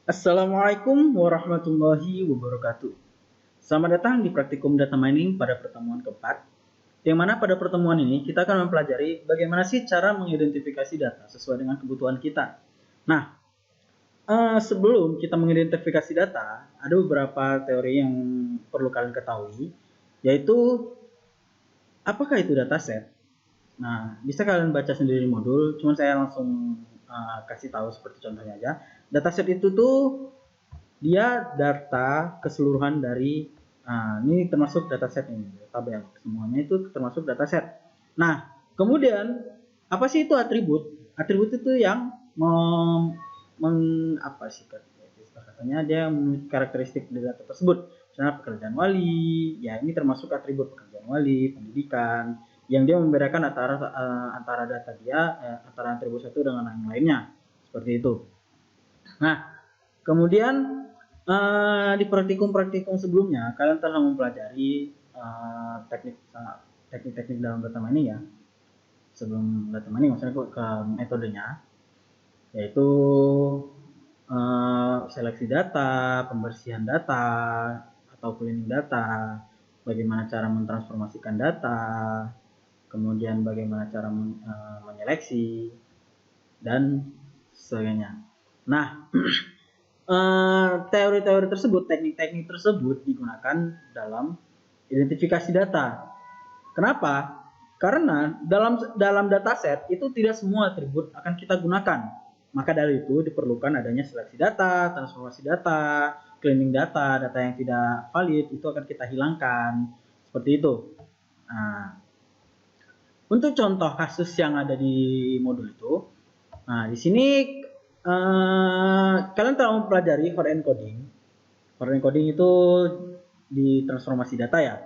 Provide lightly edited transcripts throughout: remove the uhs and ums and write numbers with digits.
Assalamualaikum warahmatullahi wabarakatuh. Selamat datang di Praktikum Data Mining pada pertemuan keempat, yang mana pada pertemuan ini kita akan mempelajari bagaimana sih cara mengidentifikasi data sesuai dengan kebutuhan kita. Nah, sebelum kita mengidentifikasi data, ada beberapa teori yang perlu kalian ketahui, yaitu apakah itu dataset? Nah, bisa kalian baca sendiri di modul, cuman saya langsung kasih tahu seperti contohnya aja. Dataset itu tuh dia data keseluruhan dari ini termasuk dataset ini, tabel semuanya itu termasuk dataset. Nah, kemudian apa sih itu atribut? Atribut itu yang apa sih katanya dia memiliki karakteristik dari data tersebut. Misalnya pekerjaan wali, ya ini termasuk atribut pekerjaan wali, pendidikan, yang dia membedakan antara data dia antara atribut satu dengan yang lainnya, seperti itu. Nah, kemudian di praktikum sebelumnya kalian telah mempelajari teknik-teknik dalam data mining ya. Sebelum data mining maksudnya ke metodenya, yaitu seleksi data, pembersihan data, atau cleaning data, bagaimana cara mentransformasikan data, kemudian bagaimana cara menyeleksi, dan sebagainya. Nah, teori-teori tersebut, teknik-teknik tersebut digunakan dalam identifikasi data. Kenapa? Karena dalam dataset itu tidak semua atribut akan kita gunakan. Maka dari itu diperlukan adanya seleksi data, transformasi data, cleaning data, data yang tidak valid itu akan kita hilangkan. Seperti itu. Nah, untuk contoh kasus yang ada di modul itu, nah di sini kalian telah mempelajari hot encoding. Hot encoding itu di transformasi data ya.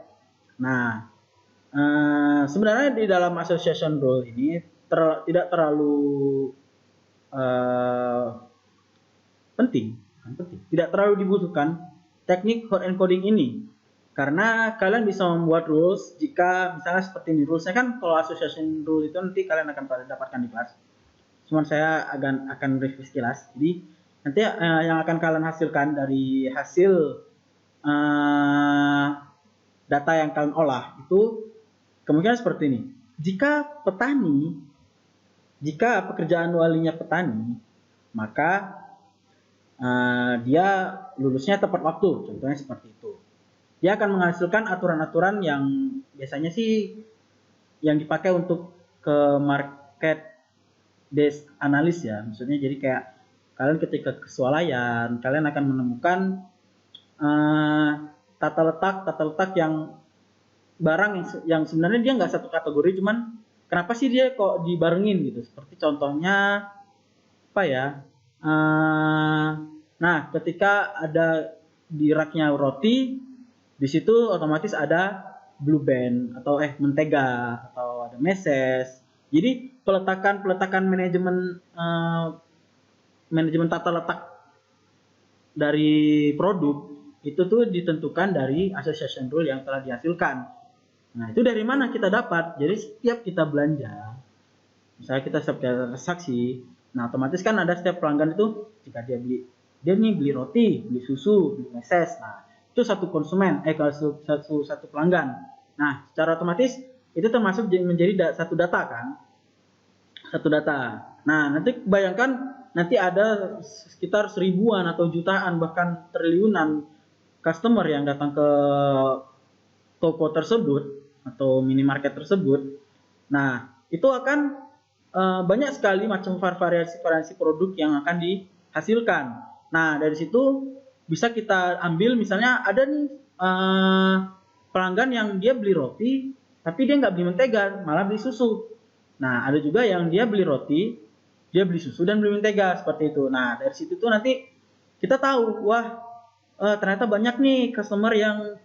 Nah, sebenarnya di dalam association rule ini tidak terlalu penting, tidak terlalu dibutuhkan teknik hot encoding ini. Karena kalian bisa membuat rules jika misalnya seperti ini rulesnya kan kalau association rule itu nanti kalian akan dapatkan di kelas. Cuman saya akan review sekilas. Jadi nanti yang akan kalian hasilkan dari hasil data yang kalian olah itu kemungkinan seperti ini. Jika pekerjaan walinya petani, maka dia lulusnya tepat waktu, contohnya seperti itu. Dia akan menghasilkan aturan-aturan yang biasanya sih yang dipakai untuk ke market based analis ya, maksudnya jadi kayak kalian ketika ke swalayan kalian akan menemukan tata letak yang barang yang sebenarnya dia nggak satu kategori, cuman kenapa sih dia kok dibarengin gitu, seperti contohnya apa ya, nah ketika ada di raknya roti, di situ otomatis ada blue band atau mentega atau ada meses. Jadi peletakan manajemen tata letak dari produk itu tuh ditentukan dari association rule yang telah dihasilkan. Nah, itu dari mana kita dapat? Jadi setiap kita belanja, misalnya kita setiap transaksi, nah otomatis kan ada setiap pelanggan itu jika dia nih beli roti, beli susu, beli meses. Nah, itu satu konsumen, kalau satu pelanggan. Nah, secara otomatis itu termasuk menjadi satu data kan? Satu data. Nah, nanti bayangkan nanti ada sekitar seribuan atau jutaan bahkan triliunan customer yang datang ke toko tersebut atau minimarket tersebut. Nah, itu akan banyak sekali macam variasi produk yang akan dihasilkan. Nah, dari situ bisa kita ambil misalnya ada nih pelanggan yang dia beli roti tapi dia nggak beli mentega, malah beli susu. Nah, ada juga yang dia beli roti, dia beli susu dan beli mentega seperti itu. Nah, dari situ tuh nanti kita tahu, wah ternyata banyak nih customer yang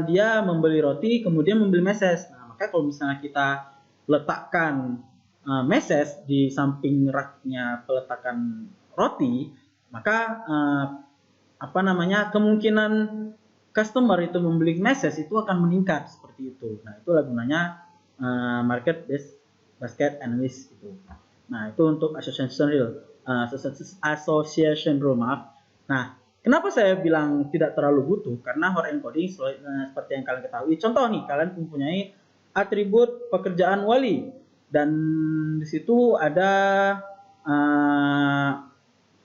dia membeli roti kemudian membeli meses. Nah, maka kalau misalnya kita letakkan meses di samping raknya peletakan roti, maka kemungkinan customer itu membeli meses itu akan meningkat seperti itu. Nah, itulah gunanya market based basket analysis itu. Nah, itu untuk association rule. association rule, maaf. Nah, kenapa saya bilang tidak terlalu butuh? Karena hot encoding seperti yang kalian ketahui. Contoh nih, kalian mempunyai atribut pekerjaan wali dan di situ ada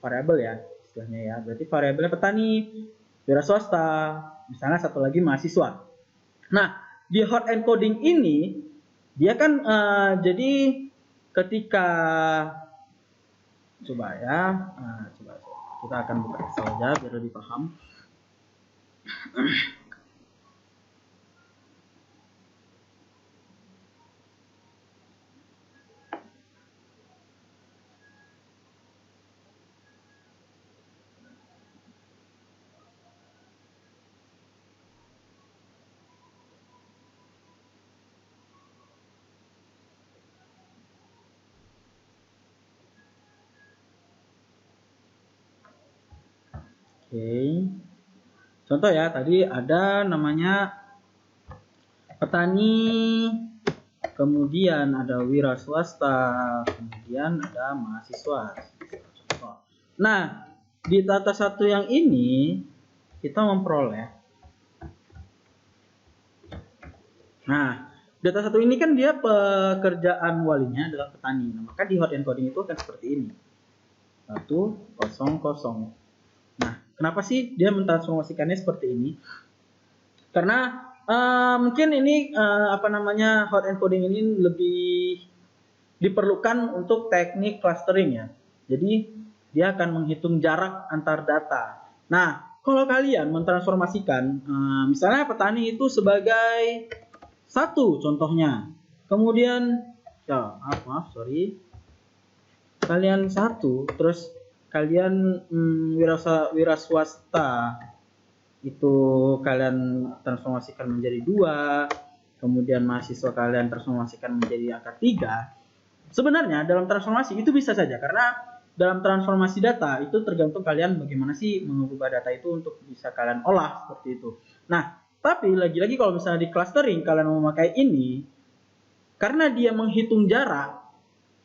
variabel ya istilahnya ya. Berarti variabelnya petani, wira swasta, misalnya satu lagi mahasiswa. Nah, di hot encoding ini dia kan jadi ketika coba ya, coba kita akan buka Excel aja biar lebih paham. Oke. Contoh ya, tadi ada namanya petani, kemudian ada wira swasta, kemudian ada mahasiswa. Nah, di data satu yang ini kita memperoleh. Nah, data satu ini kan dia pekerjaan walinya adalah petani. Nah, maka di hot encoding itu akan seperti ini. 100. Nah, kenapa sih dia mentransformasikannya seperti ini? Karena mungkin ini hot encoding ini lebih diperlukan untuk teknik clustering ya. Jadi dia akan menghitung jarak antar data. Nah, kalau kalian mentransformasikan misalnya petani itu sebagai satu contohnya. Kemudian ya sorry. Kalian satu, terus kalian wira swasta itu kalian transformasikan menjadi 2, kemudian mahasiswa kalian transformasikan menjadi angka 3. Sebenarnya dalam transformasi itu bisa saja, karena dalam transformasi data itu tergantung kalian bagaimana sih mengubah data itu untuk bisa kalian olah seperti itu. Nah, tapi lagi-lagi kalau misalnya di clustering kalian memakai ini, karena dia menghitung jarak,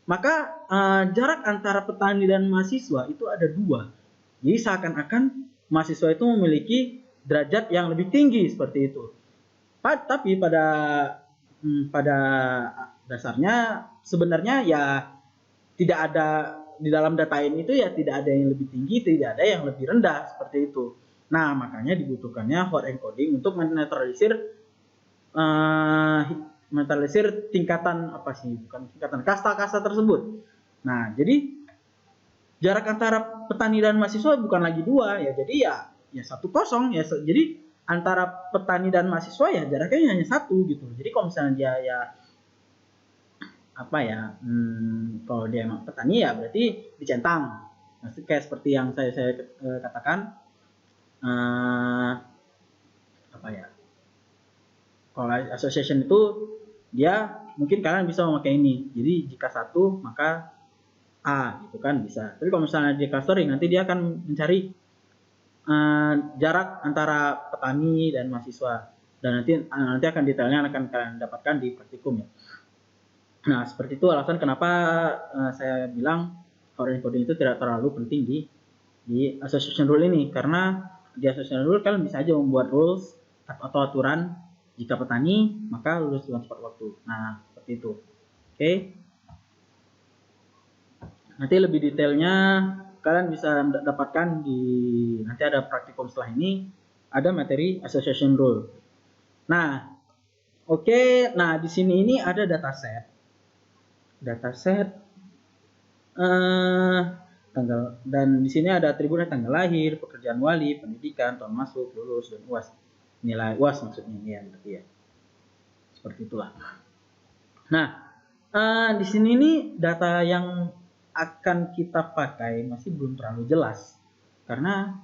maka jarak antara petani dan mahasiswa itu ada 2. Jadi seakan-akan mahasiswa itu memiliki derajat yang lebih tinggi seperti itu. Tapi pada dasarnya sebenarnya ya tidak ada di dalam data ini itu ya tidak ada yang lebih tinggi, tidak ada yang lebih rendah seperti itu. Nah, makanya dibutuhkannya hot encoding untuk menetralisir tingkatan kasta-kasta tersebut. Nah, jadi jarak antara petani dan mahasiswa bukan lagi 2 ya, jadi ya 1-0 ya. Jadi antara petani dan mahasiswa ya jaraknya hanya 1 gitu. Jadi kalau misalnya dia ya kalau dia emang petani ya berarti dicentang. Maksudnya kayak seperti yang saya katakan kalau association itu dia mungkin kalian bisa memakai ini. Jadi jika 1 maka A gitu kan bisa. Tapi kalau misalnya di clustering nanti dia akan mencari jarak antara petani dan mahasiswa, dan nanti akan detailnya akan kalian dapatkan di praktikum ya. Nah, seperti itu alasan kenapa saya bilang hot encoding itu tidak terlalu penting di association rule ini, karena di association rule kalian bisa aja membuat rules atau aturan jika petani maka lulus dengan tepat waktu. Nah, seperti itu. Oke. Nanti lebih detailnya kalian bisa dapatkan nanti ada praktikum setelah ini, ada materi association rule. Nah, oke. Nah, di sini ini ada dataset tanggal, dan di sini ada atributnya tanggal lahir, pekerjaan wali, pendidikan, tahun masuk, lulus, dan UAS. Nilai UAS maksudnya ya, berarti ya. Seperti itulah. Nah, di sini nih data yang akan kita pakai masih belum terlalu jelas, karena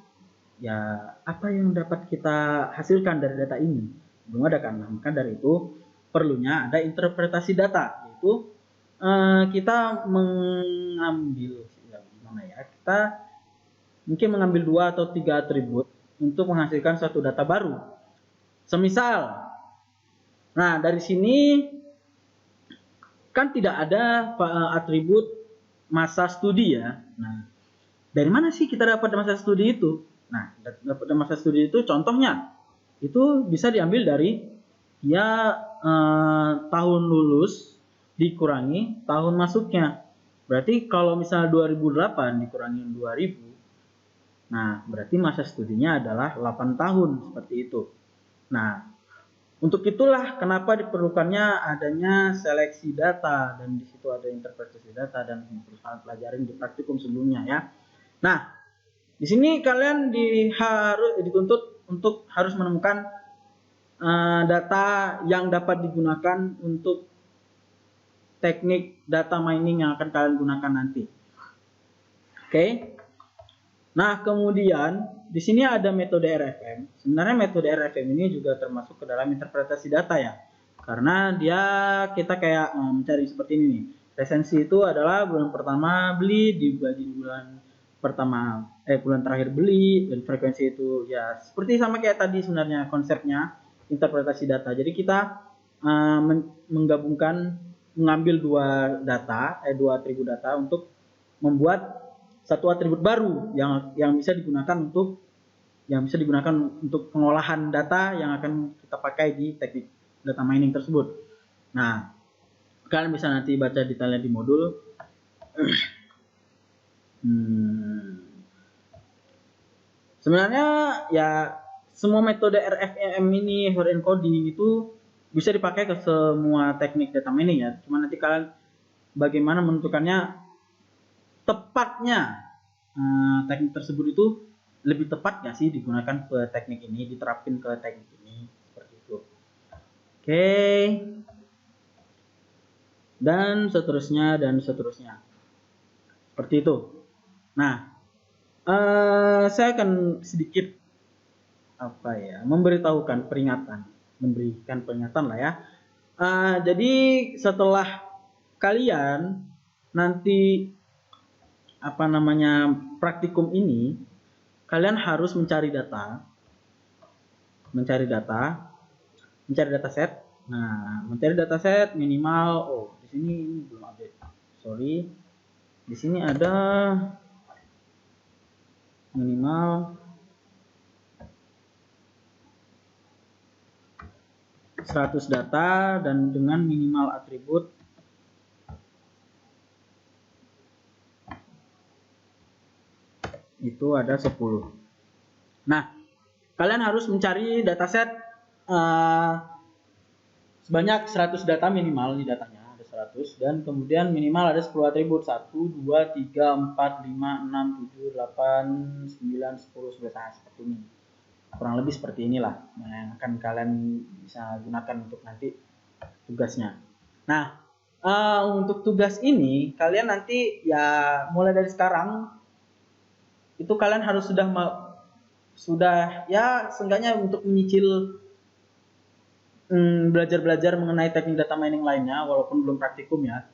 ya apa yang dapat kita hasilkan dari data ini belum ada kan. Maka dari itu perlunya ada interpretasi data, yaitu kita mengambil kita mungkin mengambil 2 atau 3 atribut untuk menghasilkan suatu data baru. Semisal, nah dari sini kan tidak ada atribut masa studi ya. Nah, dari mana sih kita dapat masa studi itu? Nah, dapat masa studi itu contohnya itu bisa diambil dari ya tahun lulus dikurangi tahun masuknya. Berarti kalau misalnya 2008 dikurangi 2000, nah berarti masa studinya adalah 8 tahun seperti itu. Nah, untuk itulah kenapa diperlukannya adanya seleksi data, dan di situ ada interpretasi data dan perusahaan pelajaran di praktikum sebelumnya ya. Nah, di sini kalian dituntut untuk harus menemukan data yang dapat digunakan untuk teknik data mining yang akan kalian gunakan nanti. Oke. Nah, kemudian di sini ada metode RFM. Sebenarnya metode RFM ini juga termasuk ke dalam interpretasi data ya. Karena kita kayak mencari seperti ini nih. Resensi itu adalah bulan pertama beli dibagi bulan bulan terakhir beli, dan frekuensi itu ya seperti sama kayak tadi sebenarnya konsepnya interpretasi data. Jadi kita mengambil dua atribut data untuk membuat satu atribut baru yang bisa digunakan untuk pengolahan data yang akan kita pakai di teknik data mining tersebut. Nah, kalian bisa nanti baca detailnya di modul. Sebenarnya ya semua metode RFM ini, hard encoding itu bisa dipakai ke semua teknik data mining ya. Cuma nanti kalian bagaimana menentukannya tepatnya teknik tersebut itu lebih tepat nggak sih digunakan ke teknik ini, diterapin ke teknik ini, seperti itu. Oke. Dan seterusnya seperti itu. Nah, saya akan sedikit memberikan peringatan lah ya. Jadi setelah kalian nanti praktikum ini, kalian harus mencari dataset. Nah, mencari dataset minimal, di sini ini belum update. Sorry. Di sini ada minimal 100 data dan dengan minimal atribut itu ada 10. Nah, kalian harus mencari dataset sebanyak 100 data minimal di datanya, ada 100, dan kemudian minimal ada 10 atribut, 1, 2, 3, 4, 5, 6, 7, 8, 9, 10, 11, seperti ini. Kurang lebih seperti inilah yang akan kalian bisa gunakan untuk nanti tugasnya. Nah, untuk tugas ini kalian nanti ya mulai dari sekarang itu kalian harus sudah ya seenggaknya untuk menyicil belajar mengenai teknik data mining lainnya walaupun belum praktikum ya.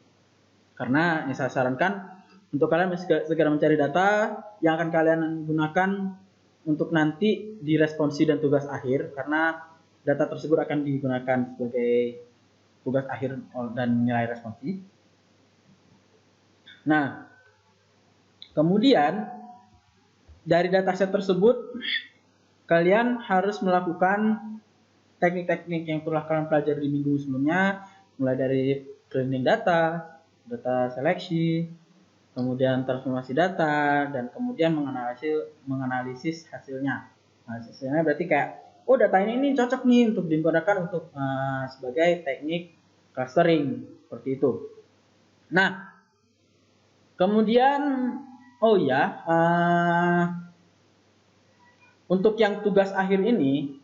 Karena saya sarankan untuk kalian segera mencari data yang akan kalian gunakan untuk nanti di responsi dan tugas akhir, karena data tersebut akan digunakan sebagai tugas akhir dan nilai responsi. Nah, kemudian dari dataset tersebut kalian harus melakukan teknik-teknik yang telah kalian pelajari di minggu sebelumnya, mulai dari cleaning data seleksi, kemudian transformasi data, dan kemudian menganalisis hasilnya. Nah, hasilnya berarti kayak, data ini cocok nih untuk digunakan untuk sebagai teknik clustering, seperti itu. Nah, kemudian untuk yang tugas akhir ini,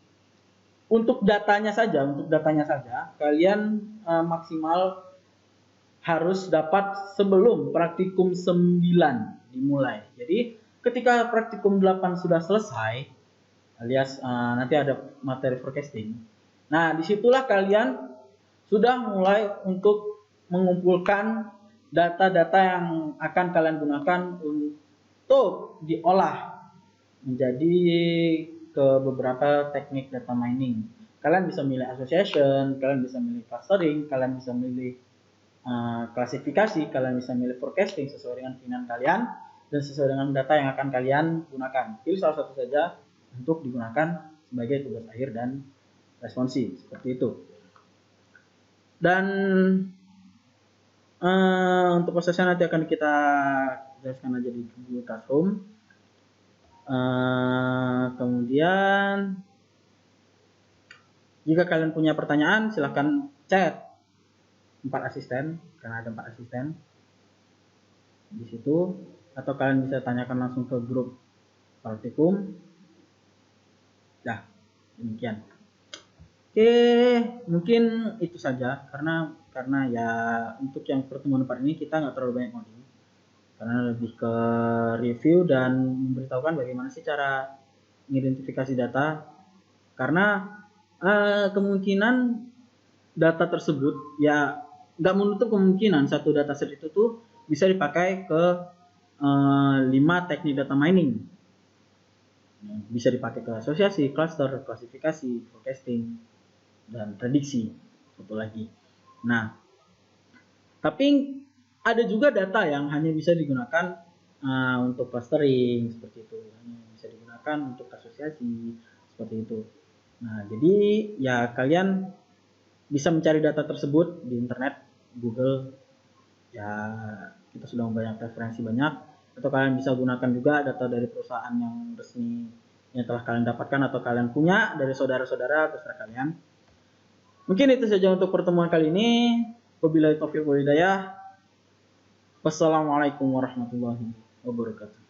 untuk datanya saja kalian maksimal harus dapat sebelum praktikum 9 dimulai. Jadi ketika praktikum 8 sudah selesai, alias nanti ada materi forecasting. Nah, disitulah kalian sudah mulai untuk mengumpulkan data-data yang akan kalian gunakan untuk diolah menjadi ke beberapa teknik data mining. Kalian bisa milih association, kalian bisa milih clustering, kalian bisa milih klasifikasi, kalian bisa milih forecasting sesuai dengan keinginan kalian dan sesuai dengan data yang akan kalian gunakan. Pilih salah satu saja untuk digunakan sebagai tugas akhir dan responsi, seperti itu. Dan untuk prosesnya nanti akan kita jelaskan aja di Google Classroom. Kemudian jika kalian punya pertanyaan silahkan chat 4 asisten, karena ada 4 asisten di situ, atau kalian bisa tanyakan langsung ke grup praktikum. Nah, demikian. Oke, mungkin itu saja karena ya untuk yang pertemuan part ini kita nggak terlalu banyak coding, karena lebih ke review dan memberitahukan bagaimana sih cara mengidentifikasi data, karena kemungkinan data tersebut ya nggak menutup kemungkinan satu dataset itu tuh bisa dipakai ke 5 teknik data mining. Bisa dipakai ke asosiasi, cluster, klasifikasi, forecasting, dan prediksi. Satu lagi. Nah, tapi ada juga data yang hanya bisa digunakan untuk clustering seperti itu, hanya bisa digunakan untuk asosiasi seperti itu. Nah, jadi ya kalian bisa mencari data tersebut di internet, Google, ya kita sudah banyak referensi banyak, atau kalian bisa gunakan juga data dari perusahaan yang resmi yang telah kalian dapatkan atau kalian punya dari saudara-saudara, terserah kalian. Mungkin itu saja untuk pertemuan kali ini. Wabillahi taufiq wal hidayah. Wassalamualaikum warahmatullahi wabarakatuh.